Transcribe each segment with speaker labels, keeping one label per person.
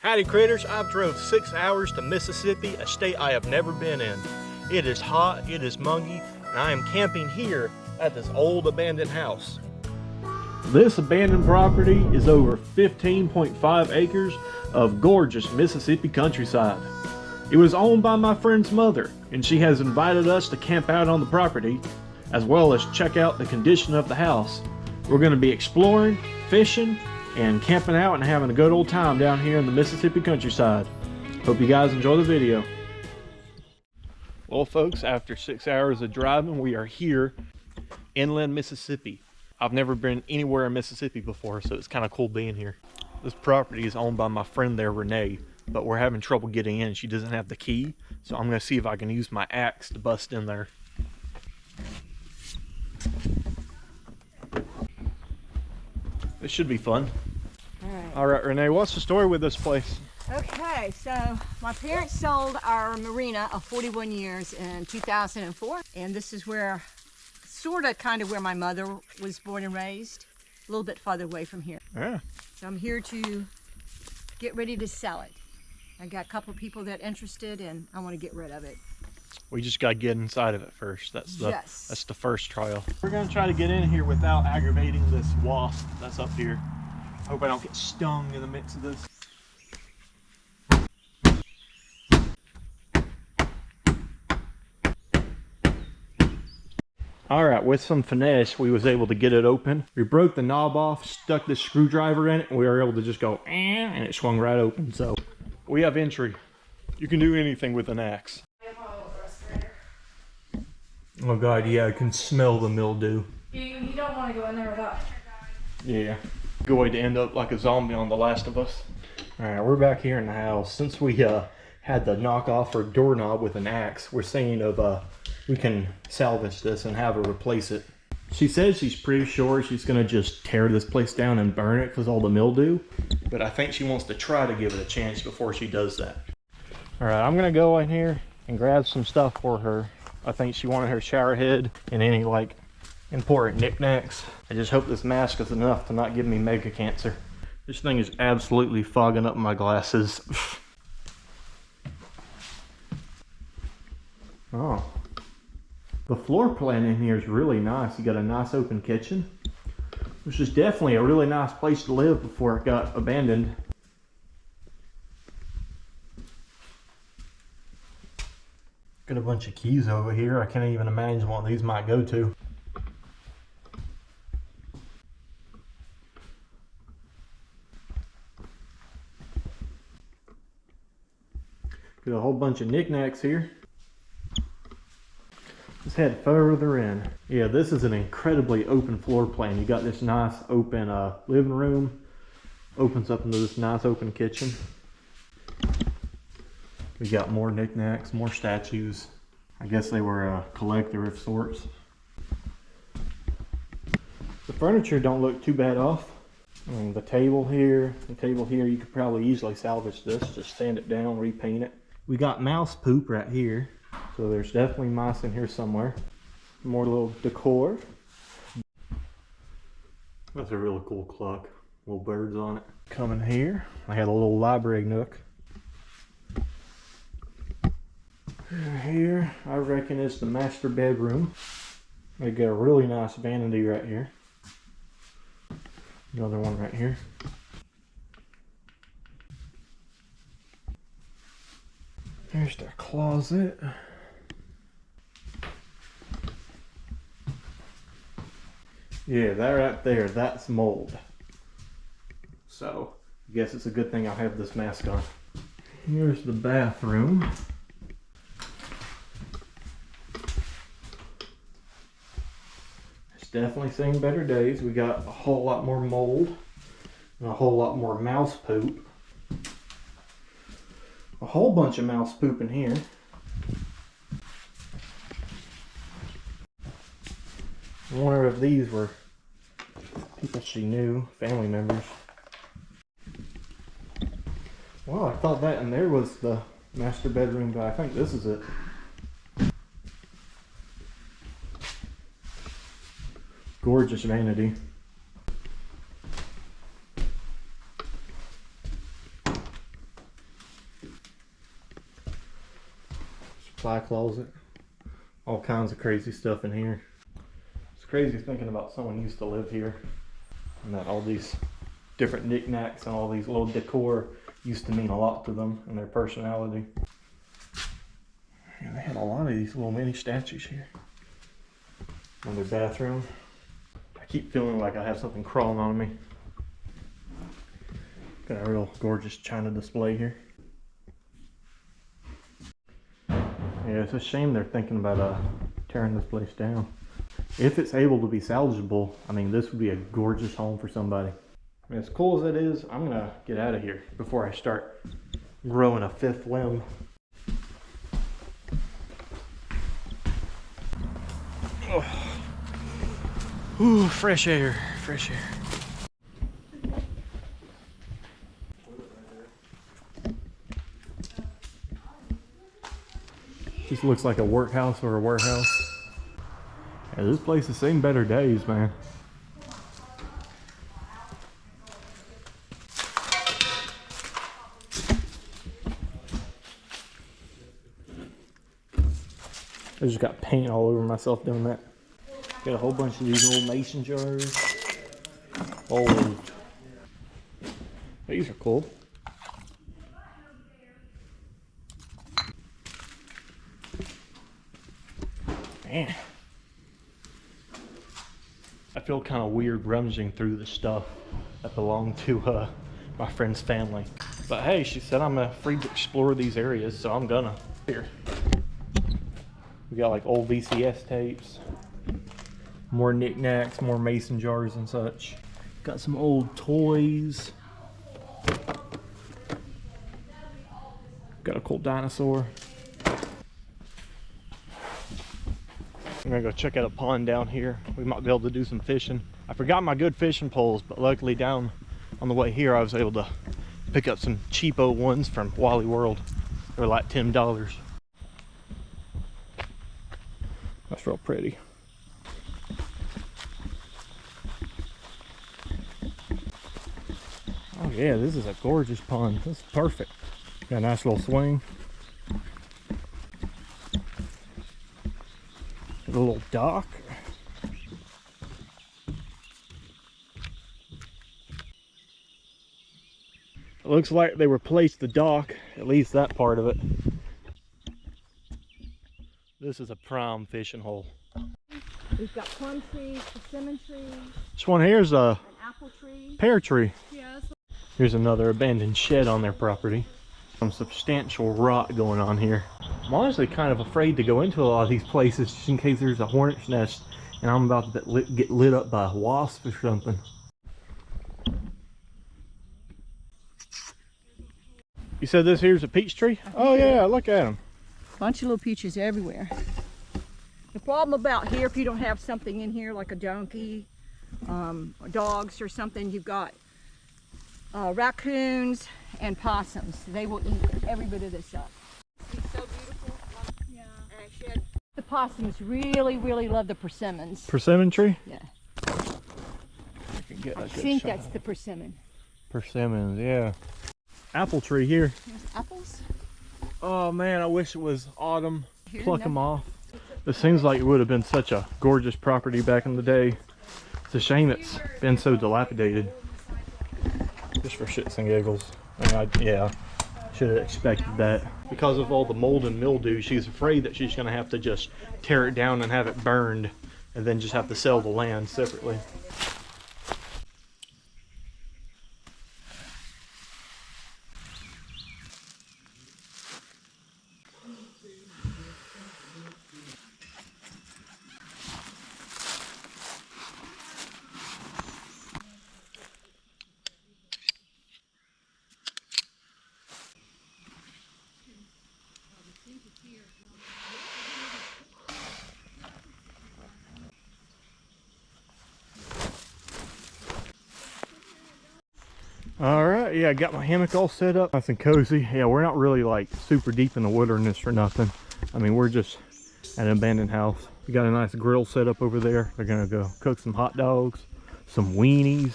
Speaker 1: Howdy critters, I've drove 6 hours to Mississippi, a state I have never been in. It is hot, it is muggy, and I am camping here at this old abandoned house. This abandoned property is over 15.5 acres of gorgeous Mississippi countryside. It was owned by my friend's mother, and she has invited us to camp out on the property, as well as check out the condition of the house. We're going to be exploring, fishing, and camping out and having a good old time down here in the Mississippi countryside. Hope you guys enjoy the video. Well folks, after 6 hours of driving, we are here inland Mississippi. I've never been anywhere in Mississippi before, so it's kind of cool being here. This property is owned by my friend there, Renee, but we're having trouble getting in. She doesn't have the key, so I'm going to see if I can use my axe to bust in there. This should be fun. All right, Renee, what's the story with this place?
Speaker 2: Okay, so my parents sold our marina of 41 years in 2004, and this is where, kind of where my mother was born and raised, a little bit farther away from here.
Speaker 1: Yeah.
Speaker 2: So I'm here to get ready to sell it. I got a couple of people that are interested, and I want to get rid of it.
Speaker 1: We just got to get inside of it first. That's the first trial. We're going to try to get in here without aggravating this wasp that's up here. Hope I don't get stung in the midst of this. All right, with some finesse, we was able to get it open. We broke the knob off, stuck this screwdriver in it, and we were able to just go, and it swung right open. So we have entry. You can do anything with an axe. Oh God, yeah, I can smell the mildew.
Speaker 3: You don't want to go in there without.
Speaker 1: Yeah, going to end up like a zombie on The Last of Us. All right, we're back here in the house. Since we had the knock off her doorknob with an axe, we're saying of we can salvage this and have her replace it. She says she's pretty sure she's gonna just tear this place down and burn it because all the mildew, but I think she wants to try to give it a chance before she does that. All right, I'm gonna go in here and grab some stuff for her. I think she wanted her shower head and any like important knickknacks. I just hope this mask is enough to not give me mega cancer. This thing is absolutely fogging up my glasses. Oh. The floor plan in here is really nice. You got a nice open kitchen, which is definitely a really nice place to live before it got abandoned. Got a bunch of keys over here. I can't even imagine what these might go to. Got a whole bunch of knickknacks here. Let's head further in. Yeah, this is an incredibly open floor plan. You got this nice open living room. Opens up into this nice open kitchen. We got more knickknacks, more statues. I guess they were a collector of sorts. The furniture don't look too bad off. I mean, the table here, you could probably easily salvage this. Just sand it down, repaint it. We got mouse poop right here. So there's definitely mice in here somewhere. More little decor. That's a really cool clock. Little birds on it. Coming here, I had a little library nook. Here, I reckon it's the master bedroom. They got a really nice vanity right here. Another one right here. There's their closet. Yeah, that right there, that's mold. So, I guess it's a good thing I have this mask on. Here's the bathroom. It's definitely seen better days. We got a whole lot more mold and a whole lot more mouse poop. A whole bunch of mouse poop in here. I wonder if these were people she knew, family members. Well, I thought that in there was the master bedroom, but I think this is it. Gorgeous vanity. Fly closet. All kinds of crazy stuff in here. It's crazy thinking about someone used to live here and that all these different knickknacks and all these little decor used to mean a lot to them and their personality. And they had a lot of these little mini statues here. In their bathroom. I keep feeling like I have something crawling on me. Got a real gorgeous china display here. Yeah, it's a shame they're thinking about tearing this place down. If it's able to be salvageable, I mean, this would be a gorgeous home for somebody. I mean, as cool as it is, I'm gonna get out of here before I start growing a fifth limb. Oh. Ooh, fresh air, fresh air. Just looks like a workhouse or a warehouse. Yeah, this place has seen better days, man. I just got paint all over myself doing that. Got a whole bunch of these little mason jars. Oh, these are cool. Man, I feel kind of weird rummaging through the stuff that belonged to my friend's family. But hey, she said I'm free to explore these areas, so I'm gonna. Here. We got like old VCS tapes, more knickknacks, more mason jars and such. Got some old toys. Got a cool dinosaur. I'm gonna go check out a pond down here. We might be able to do some fishing. I forgot my good fishing poles, but luckily down on the way here I was able to pick up some cheapo ones from Wally World. They're like $10. That's real pretty. Oh yeah, this is a gorgeous pond. This is perfect. Got a nice little swing. A little dock. It looks like they replaced the dock, at least that part of it. This is a prime fishing hole.
Speaker 2: We've got plum trees, persimmon trees.
Speaker 1: This one here is a
Speaker 2: an apple tree.
Speaker 1: Pear tree.
Speaker 2: Yeah,
Speaker 1: Here's another abandoned shed on their property. Some substantial rot going on here. I'm honestly kind of afraid to go into a lot of these places just in case there's a hornet's nest and I'm about to get lit up by wasps or something. You said this here's a peach tree? Oh yeah, look at them.
Speaker 2: Bunch of little peaches everywhere. The problem about here, if you don't have something in here like a donkey, dogs or something, you've got raccoons and possums. They will eat every bit of this up. It's so beautiful. Yeah. And the possums really, really love the persimmons.
Speaker 1: Persimmon tree?
Speaker 2: Yeah.
Speaker 1: I
Speaker 2: think that's the persimmon.
Speaker 1: Persimmons, yeah. Apple tree here.
Speaker 2: There's apples.
Speaker 1: Oh man, I wish it was autumn.
Speaker 2: Here,
Speaker 1: Pluck them off. It seems like it would have been such a gorgeous property back in the day. It's a shame it's been so dilapidated. Just for shits and giggles. I mean, yeah, should have expected that. Because of all the mold and mildew, she's afraid that she's going to have to just tear it down and have it burned and then just have to sell the land separately. All right, yeah, I got my hammock all set up, nice and cozy. Yeah, we're not really like super deep in the wilderness or nothing. I mean, we're just at an abandoned house. We got a nice grill set up over there. They're gonna go cook some hot dogs, some weenies.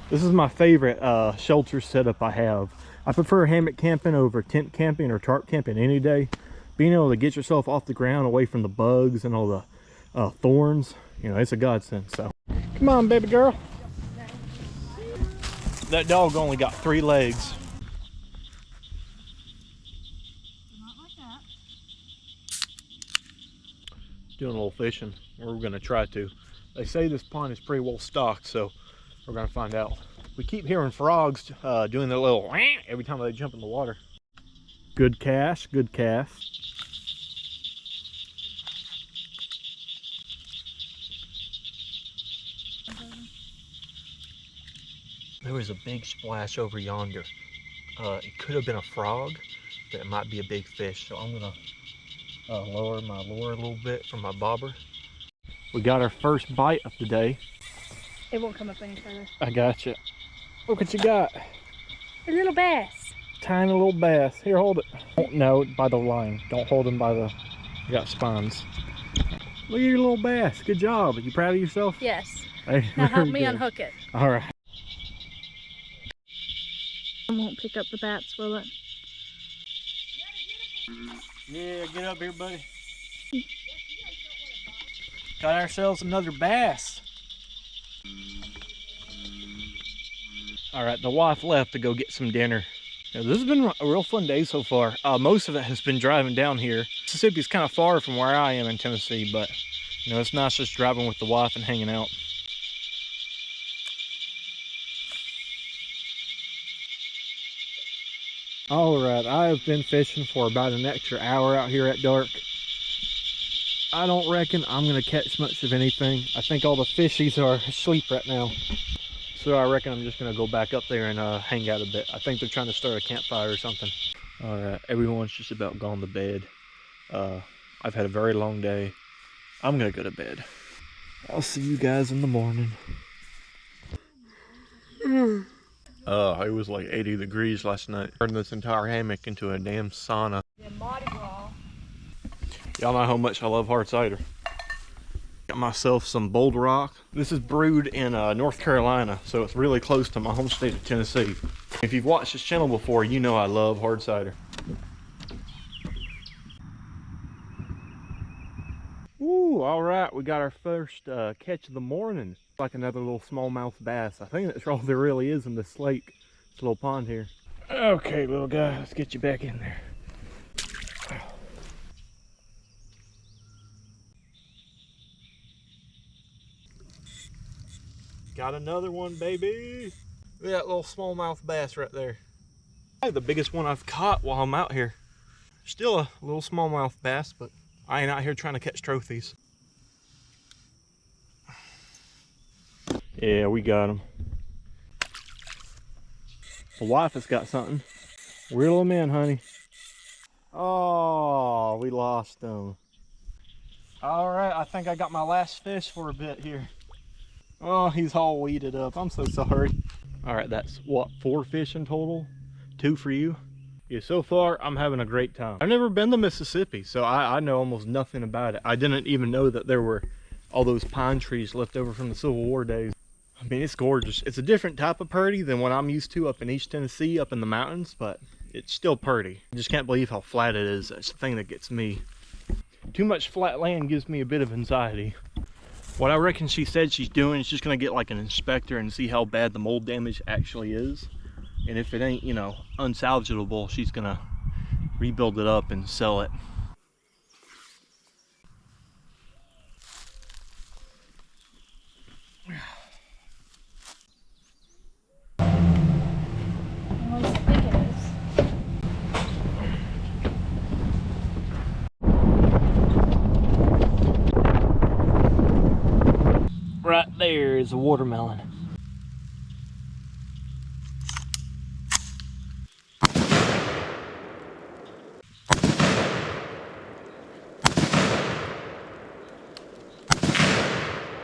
Speaker 1: This is my favorite shelter setup I have. I prefer hammock camping over tent camping or tarp camping any day, being able to get yourself off the ground away from the bugs and all the thorns, you know, it's a godsend. So come on, baby girl. That dog only got 3 legs.
Speaker 3: Not like that.
Speaker 1: Doing a little fishing. We're gonna try to. They say this pond is pretty well stocked, so we're gonna find out. We keep hearing frogs doing their little wah every time they jump in the water. Good cast, good cast. There was a big splash over yonder. It could have been a frog, but it might be a big fish. So I'm gonna lower my lure a little bit from my bobber. We got our first bite of the day.
Speaker 3: It won't come up any further.
Speaker 1: I got you. Look what you got.
Speaker 3: A little bass.
Speaker 1: Tiny little bass. Here, hold it. No, by the line. Don't hold him by the, you got spines. Look at your little bass. Good job. Are you proud of yourself?
Speaker 3: Yes.
Speaker 1: Hey,
Speaker 3: Now help me
Speaker 1: good.
Speaker 3: unhook it.
Speaker 1: All right.
Speaker 3: It won't pick up the bats, will it?
Speaker 1: Yeah, get up here, buddy. Got ourselves another bass. All right, the wife left to go get some dinner. Now, this has been a real fun day so far. Most of it has been driving down here. Mississippi's kind of far from where I am in Tennessee, but you know, it's nice just driving with the wife and hanging out. All right, I have been fishing for about an extra hour out here at dark. I don't reckon I'm gonna catch much of anything. I think all the fishies are asleep right now. So I reckon I'm just gonna go back up there and hang out a bit. I think they're trying to start a campfire or something. All right, everyone's just about gone to bed. I've had a very long day. I'm gonna go to bed. I'll see you guys in the morning. It was like 80 degrees last night. Turned this entire hammock into a damn sauna.
Speaker 2: Yeah, Mardi Gras.
Speaker 1: Y'all know how much I love hard cider. Got myself some Bold Rock. This is brewed in North Carolina, so it's really close to my home state of Tennessee. If you've watched this channel before, you know I love hard cider. Ooh, all right, we got our first catch of the morning. Like another little smallmouth bass. I think that's all there really is in this lake, this little pond here. Okay, little guy, let's get you back in there. Got another one, baby. Look at that little smallmouth bass right there. Probably the biggest one I've caught while I'm out here. Still a little smallmouth bass, but I ain't out here trying to catch trophies. Yeah, we got him. The wife has got something. Reel him in, honey. Oh, we lost him. All right, I think I got my last fish for a bit here. Oh, he's all weeded up. I'm so sorry. All right, that's what, 4 fish in total? 2 for you? Yeah, so far I'm having a great time. I've never been to Mississippi, so I know almost nothing about it. I didn't even know that there were all those pine trees left over from the Civil War days. I mean, it's gorgeous. It's a different type of purdy than what I'm used to up in East Tennessee, up in the mountains, but it's still purdy. I just can't believe how flat it is. That's the thing that gets me. Too much flat land gives me a bit of anxiety. What I reckon she said she's doing is just gonna get like an inspector and see how bad the mold damage actually is. And if it ain't, you know, unsalvageable, she's gonna rebuild it up and sell it.
Speaker 3: At least I think it is.
Speaker 1: Right there is a watermelon.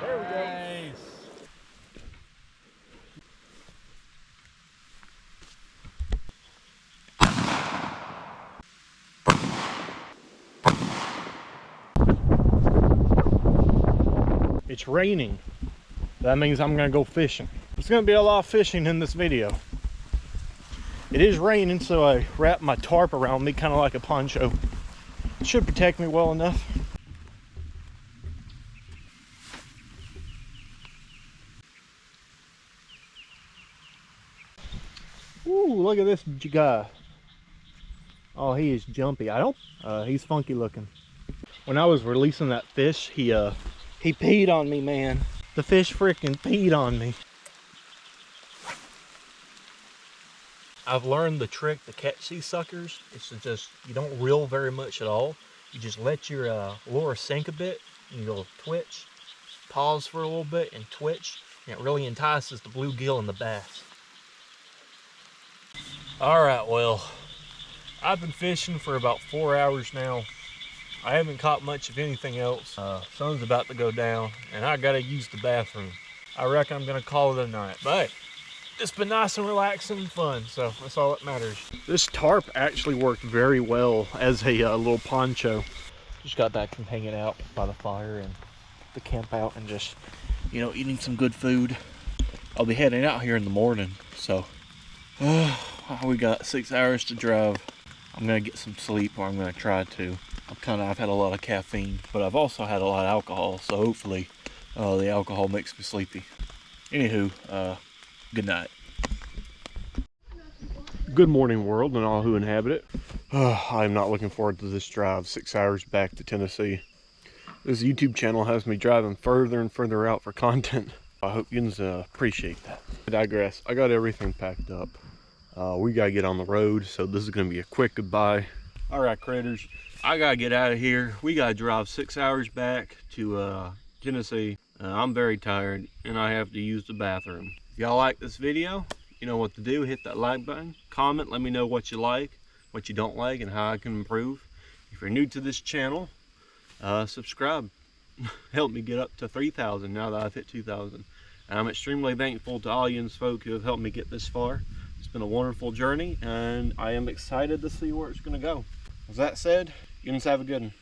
Speaker 1: There we go. Nice. It's raining. That means I'm gonna go fishing. There's gonna be a lot of fishing in this video. It is raining, so I wrapped my tarp around me, kind of like a poncho. Should protect me well enough. Ooh, look at this guy. Oh, he is jumpy. He's funky looking. When I was releasing that fish, he peed on me, man. The fish freaking peed on me. I've learned the trick to catch these suckers. It's to just, you don't reel very much at all. You just let your lure sink a bit and you'll twitch, pause for a little bit and twitch. And it really entices the bluegill and the bass. All right, well, I've been fishing for about 4 hours now. I haven't caught much of anything else. Sun's about to go down and I gotta use the bathroom. I reckon I'm gonna call it a night, but it's been nice and relaxing and fun, so that's all that matters. This tarp actually worked very well as a little poncho. Just got back from hanging out by the fire and the camp out and just, you know, eating some good food. I'll be heading out here in the morning, so we got 6 hours to drive. I'm gonna get some sleep, or I'm gonna try to. I've had a lot of caffeine, but I've also had a lot of alcohol, so hopefully the alcohol makes me sleepy. Anywho, good night. Good morning, world, and all who inhabit it. I'm not looking forward to this drive, 6 hours back to Tennessee. This YouTube channel has me driving further and further out for content. I hope you appreciate that. I digress. I got everything packed up. We gotta get on the road, so this is gonna be a quick goodbye. All right, critters, I gotta get out of here. We gotta drive 6 hours back to Tennessee. I'm very tired and I have to use the bathroom. If y'all like this video, you know what to do. Hit that like button, comment, let me know what you like, what you don't like, and how I can improve. If you're new to this channel, subscribe. Help me get up to 3,000 now that I've hit 2,000. And I'm extremely thankful to all you folk who have helped me get this far. It's been a wonderful journey and I am excited to see where it's gonna go. With that said, you guys have a good one.